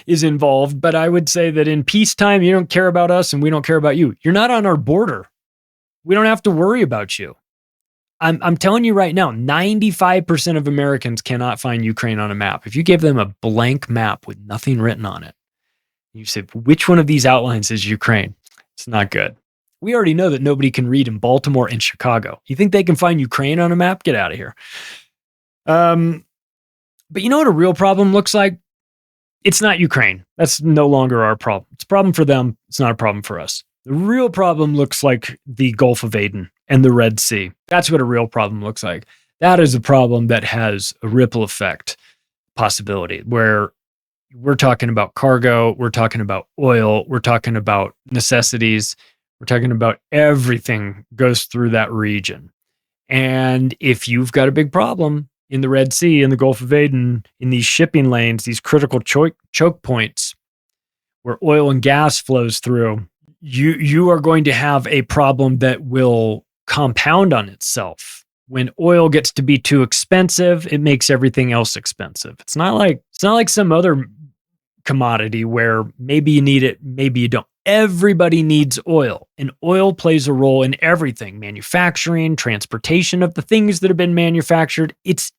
is involved. But I would say that in peacetime, you don't care about us and we don't care about you. You're not on our border. We don't have to worry about you. I'm telling you right now, 95% of Americans cannot find Ukraine on a map. If you give them a blank map with nothing written on it, you say, which one of these outlines is Ukraine? It's not good. We already know that nobody can read in Baltimore and Chicago. You think they can find Ukraine on a map? Get out of here. But you know what a real problem looks like? It's not Ukraine. That's no longer our problem. It's a problem for them. It's not a problem for us. The real problem looks like the Gulf of Aden and the Red Sea. That's what a real problem looks like. That is a problem that has a ripple effect possibility, where we're talking about cargo, we're talking about oil, we're talking about necessities, we're talking about everything goes through that region. And if you've got a big problem in the Red Sea, in the Gulf of Aden, in these shipping lanes, these critical choke points where oil and gas flows through, you are going to have a problem that will compound on itself. When oil gets to be too expensive, it makes everything else expensive. It's not like some other commodity where maybe you need it, maybe you don't. Everybody needs oil, and oil plays a role in everything: manufacturing, transportation of the things that have been manufactured. It's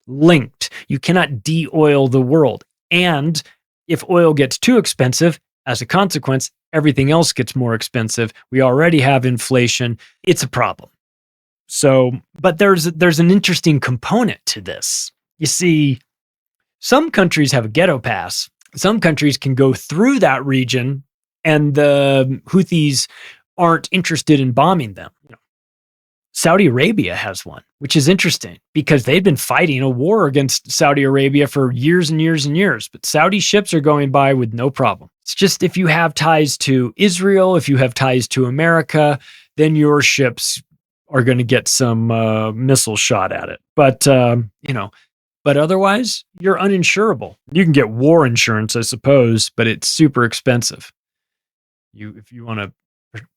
linked. You cannot de-oil the world. And if oil gets too expensive, as a consequence, everything else gets more expensive. We already have inflation. It's a problem. So, but there's an interesting component to this. You see, some countries have a ghetto pass. Some countries can go through that region, and the Houthis aren't interested in bombing them. Saudi Arabia has one, which is interesting because they've been fighting a war against Saudi Arabia for years and years and years, but Saudi ships are going by with no problem. It's just if you have ties to Israel, if you have ties to America, then your ships are going to get some missile shot at it. But, but otherwise, you're uninsurable. You can get war insurance, I suppose, but it's super expensive. If you want to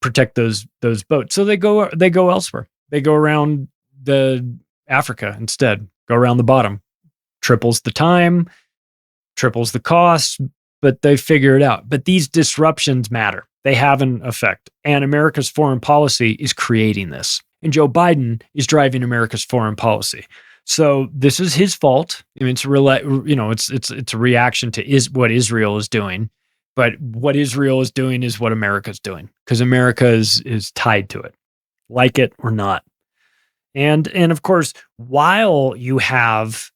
protect those boats, so they go elsewhere. They go around the Africa instead. Go around the bottom. Triples the time, triples the cost, but they figure it out. But these disruptions matter. They have an effect, and America's foreign policy is creating this. And Joe Biden is driving America's foreign policy. So this is his fault. I mean, it's a reaction to what Israel is doing. But what Israel is doing is what America's doing, because America is tied to it, like it or not. And of course, while you have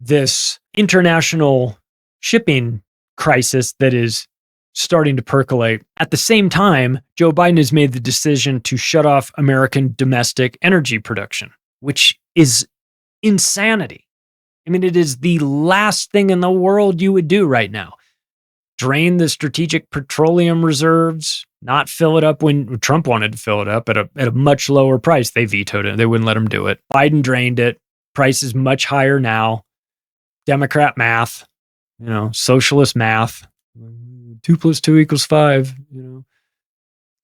this international shipping crisis that is starting to percolate, at the same time, Joe Biden has made the decision to shut off American domestic energy production, which is insanity. I mean, it is the last thing in the world you would do right now. Drain the strategic petroleum reserves, not fill it up when Trump wanted to fill it up at a much lower price. They vetoed it. They wouldn't let him do it. Biden drained it. Price is much higher now. Democrat math, socialist math. 2 + 2 = 5.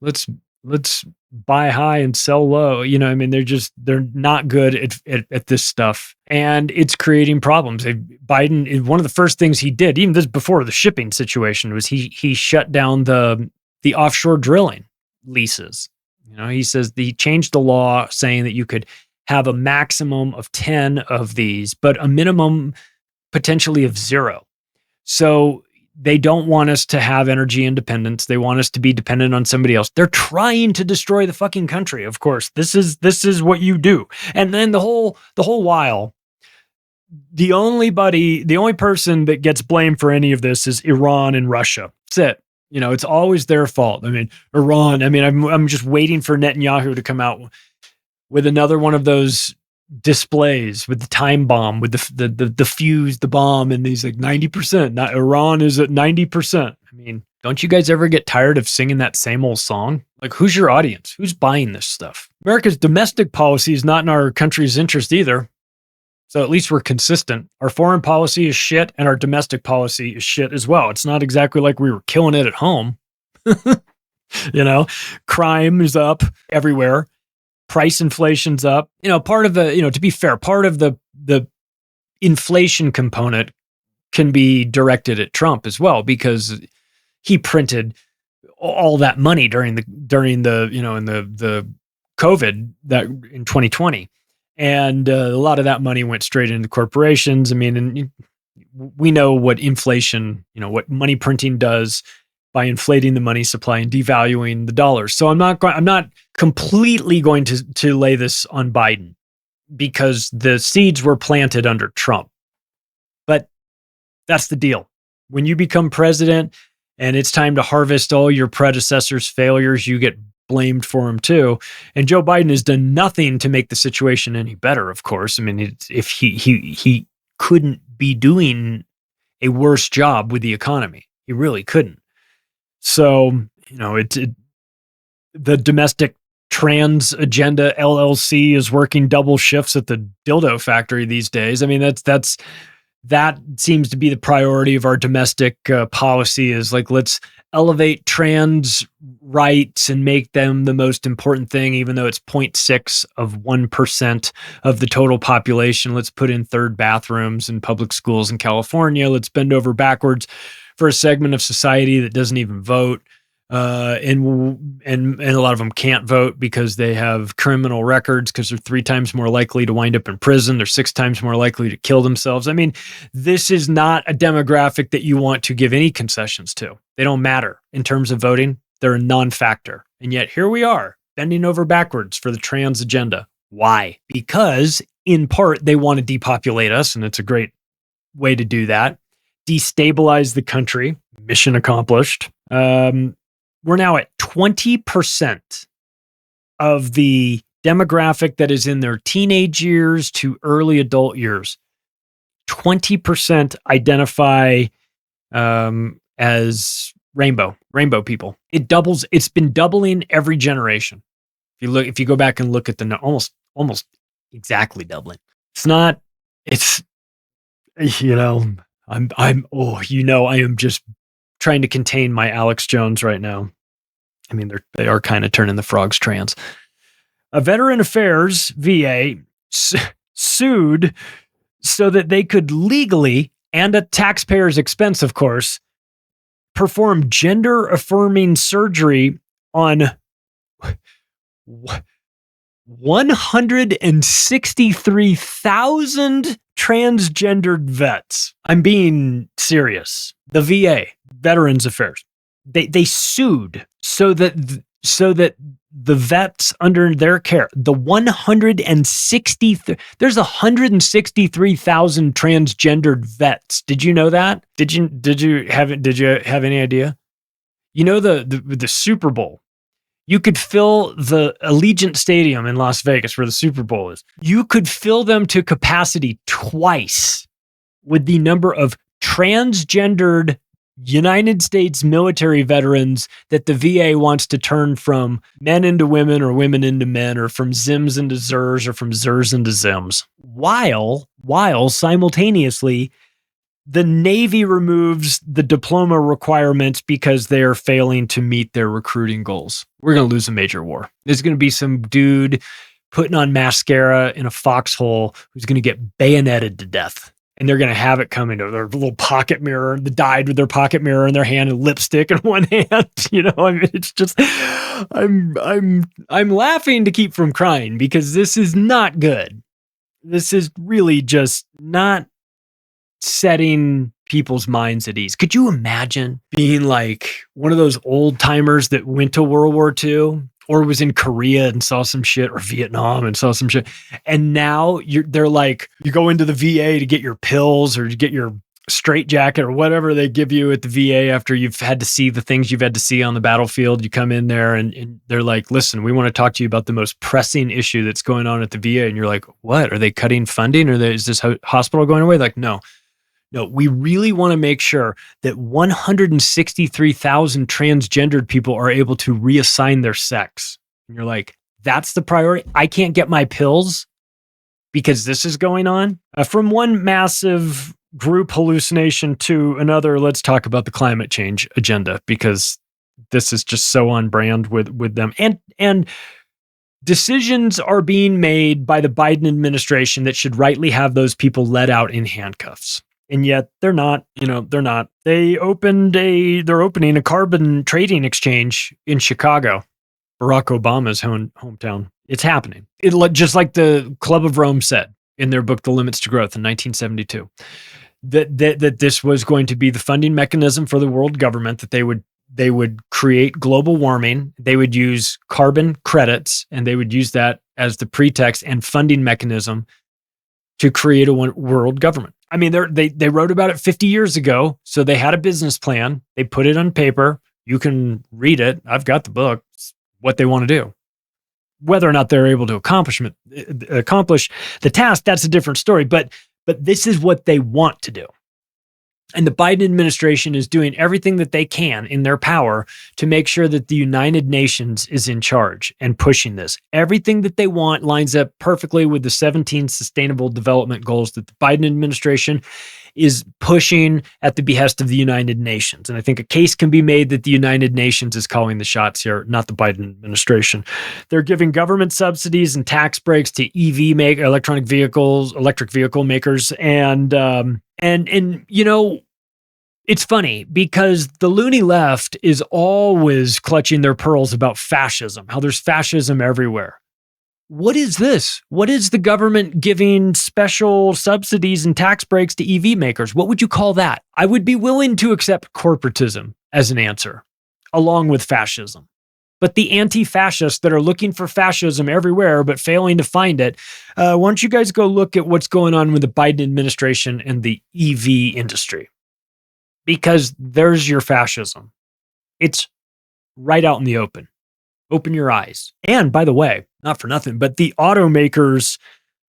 Let's buy high and sell low. They're not good at this stuff, and it's creating problems. Biden, one of the first things he did, even this before the shipping situation, was he shut down the offshore drilling leases. He says he changed the law saying that you could have a maximum of 10 of these, but a minimum potentially of 0. So they don't want us to have energy independence. They want us to be dependent on somebody else. They're trying to destroy the fucking country. Of course, this is what you do. And then the whole while, the only person that gets blamed for any of this is Iran and Russia. That's it. It's always their fault. I mean, Iran. I mean, I'm just waiting for Netanyahu to come out with another one of those displays with the time bomb, with the fuse, the bomb, and he's like 90%. Not Iran is at 90%. I mean, don't you guys ever get tired of singing that same old song? Like, who's your audience? Who's buying this stuff? America's domestic policy is not in our country's interest either. So at least we're consistent. Our foreign policy is shit, and our domestic policy is shit as well. It's not exactly like we were killing it at home. Crime is up everywhere. Price inflation's up. Part of the, to be fair, part of the inflation component can be directed at Trump as well, because he printed all that money during the in the COVID that in 2020. And a lot of that money went straight into corporations. I mean, and we know what inflation, what money printing does by inflating the money supply and devaluing the dollar. So I'm not completely going to lay this on Biden, because the seeds were planted under Trump. But that's the deal. When you become president and it's time to harvest all your predecessors' failures, you get blamed for them too. And Joe Biden has done nothing to make the situation any better, of course. I mean, if he couldn't be doing a worse job with the economy. He really couldn't. So, the domestic trans agenda LLC is working double shifts at the dildo factory these days. I mean, that seems to be the priority of our domestic policy, is like, let's elevate trans rights and make them the most important thing, even though it's 0.6% of the total population. Let's put in third bathrooms in public schools in California. Let's bend over backwards for a segment of society that doesn't even vote. and a lot of them can't vote because they have criminal records, because they're 3 times more likely to wind up in prison. They're 6 times more likely to kill themselves. I mean, this is not a demographic that you want to give any concessions to. They don't matter in terms of voting. They're a non-factor. And yet here we are, bending over backwards for the trans agenda. Why? Because in part, they want to depopulate us, and it's a great way to do that. Destabilize the country. Mission accomplished. We're now at 20% of the demographic that is in their teenage years to early adult years. 20% identify as rainbow people. It doubles. It's been doubling every generation. If you go back and look at the almost exactly doubling. I am just trying to contain my Alex Jones right now. I mean, they are kind of turning the frogs trans. A Veteran Affairs, VA, sued so that they could legally, and at taxpayers' expense, of course, perform gender-affirming surgery on 163,000 transgendered vets. I'm being serious. The VA, Veterans Affairs, they sued so that the vets under their care, the 163,000 transgendered vets. Did you know that? Did you have any idea? You know the Super Bowl. You could fill the Allegiant Stadium in Las Vegas, where the Super Bowl is. You could fill them to capacity twice with the number of transgendered United States military veterans that the VA wants to turn from men into women or women into men, or from Zims into Zers or from Zers into Zims. While simultaneously, the Navy removes the diploma requirements because they are failing to meet their recruiting goals. We're going to lose a major war. There's going to be some dude putting on mascara in a foxhole who's going to get bayoneted to death. And they're going to have it coming to their little pocket mirror, dyed with their pocket mirror in their hand and lipstick in one hand. You know, I mean, it's just, I'm laughing to keep from crying, because this is not good. This is really just not setting people's minds at ease. Could you imagine being like one of those old timers that went to World War II or was in Korea and saw some shit, or Vietnam and saw some shit, and now they're like, you go into the VA to get your pills or to get your straitjacket or whatever they give you at the VA after you've had to see the things you've had to see on the battlefield. You come in there and they're like, listen, we want to talk to you about the most pressing issue that's going on at the VA. And you're like, what? Are they cutting funding? Or is this hospital going away? Like, no, we really want to make sure that 163,000 transgendered people are able to reassign their sex. And you're like, that's the priority? I can't get my pills because this is going on? From one massive group hallucination to another, let's talk about the climate change agenda, because this is just so on brand with them. And decisions are being made by the Biden administration that should rightly have those people let out in handcuffs. And yet they're not, they're not. They're opening a carbon trading exchange in Chicago, Barack Obama's hometown. It's happening. Just like the Club of Rome said in their book, The Limits to Growth in 1972, that this was going to be the funding mechanism for the world government, that they would create global warming. They would use carbon credits, and they would use that as the pretext and funding mechanism to create a world government. I mean, they wrote about it 50 years ago, so they had a business plan. They put it on paper. You can read it. I've got the book. It's what they want to do. Whether or not they're able to accomplish the task, that's a different story. But this is what they want to do. And the Biden administration is doing everything that they can in their power to make sure that the United Nations is in charge and pushing this. Everything that they want lines up perfectly with the 17 Sustainable Development Goals that the Biden administration is pushing at the behest of the United Nations. And I think a case can be made that the United Nations is calling the shots here, not the Biden administration. They're giving government subsidies and tax breaks to electric vehicle makers. And It's funny because the loony left is always clutching their pearls about fascism, how there's fascism everywhere. What is this? What is the government giving special subsidies and tax breaks to EV makers? What would you call that? I would be willing to accept corporatism as an answer, along with fascism. But the anti-fascists that are looking for fascism everywhere but failing to find it, why don't you guys go look at what's going on with the Biden administration and the EV industry? Because there's your fascism. It's right out in the open. Open your eyes. And by the way, not for nothing, but the automakers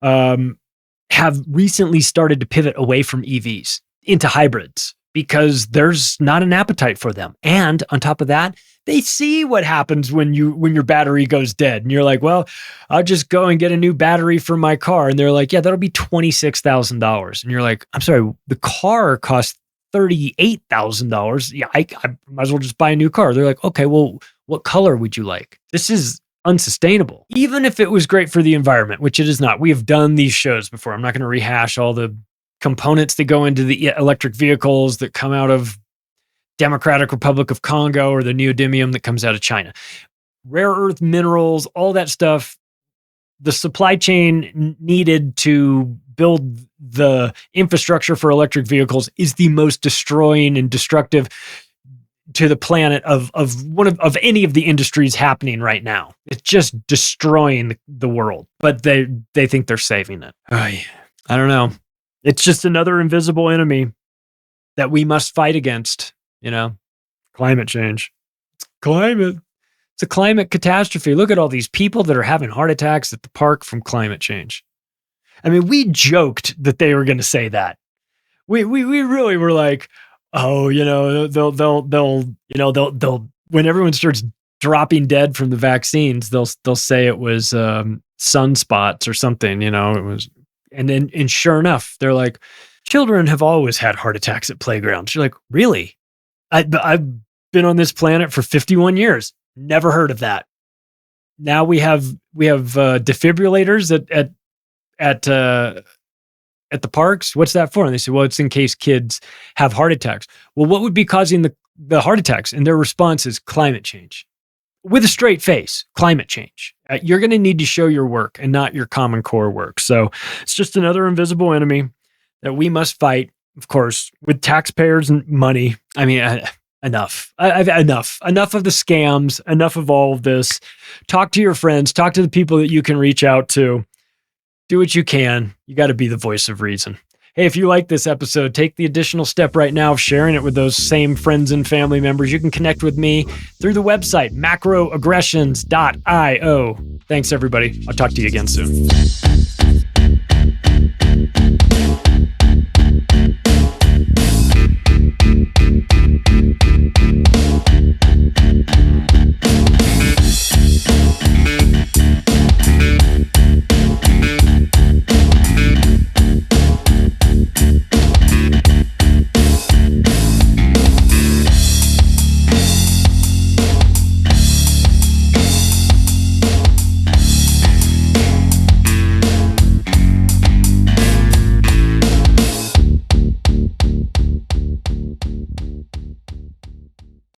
have recently started to pivot away from EVs into hybrids because there's not an appetite for them. And on top of that, they see what happens when your battery goes dead. And you're like, well, I'll just go and get a new battery for my car. And they're like, yeah, that'll be $26,000. And you're like, I'm sorry, the car costs $38,000. Yeah, I might as well just buy a new car. They're like, okay, well, what color would you like? This is unsustainable. Even if it was great for the environment, which it is not. We have done these shows before. I'm not going to rehash all the components that go into the electric vehicles that come out of Democratic Republic of Congo or the neodymium that comes out of China. Rare earth minerals, all that stuff, the supply chain needed to build the infrastructure for electric vehicles is the most destroying and destructive to the planet of any of the industries happening right now. It's just destroying the world, but they think they're saving it. I don't know. It's just another invisible enemy that we must fight against, climate change. It's a climate catastrophe. Look at all these people that are having heart attacks at the park from climate change. I mean, we joked that they were going to say that. We really were like, oh, they'll when everyone starts dropping dead from the vaccines, they'll say it was sunspots or something, it was, and sure enough, they're like, children have always had heart attacks at playgrounds. You're like, really? I've been on this planet for 51 years. Never heard of that. Now we have defibrillators at the parks. What's that for? And they say, well, it's in case kids have heart attacks. Well, what would be causing the heart attacks? And their response is climate change. With a straight face, climate change. You're going to need to show your work and not your Common Core work. So it's just another invisible enemy that we must fight, of course, with taxpayers and money. I mean, enough. Enough of the scams. Enough of all of this. Talk to your friends. Talk to the people that you can reach out to. Do what you can. You got to be the voice of reason. Hey, if you like this episode, take the additional step right now of sharing it with those same friends and family members. You can connect with me through the website, macroaggressions.io. Thanks, everybody. I'll talk to you again soon.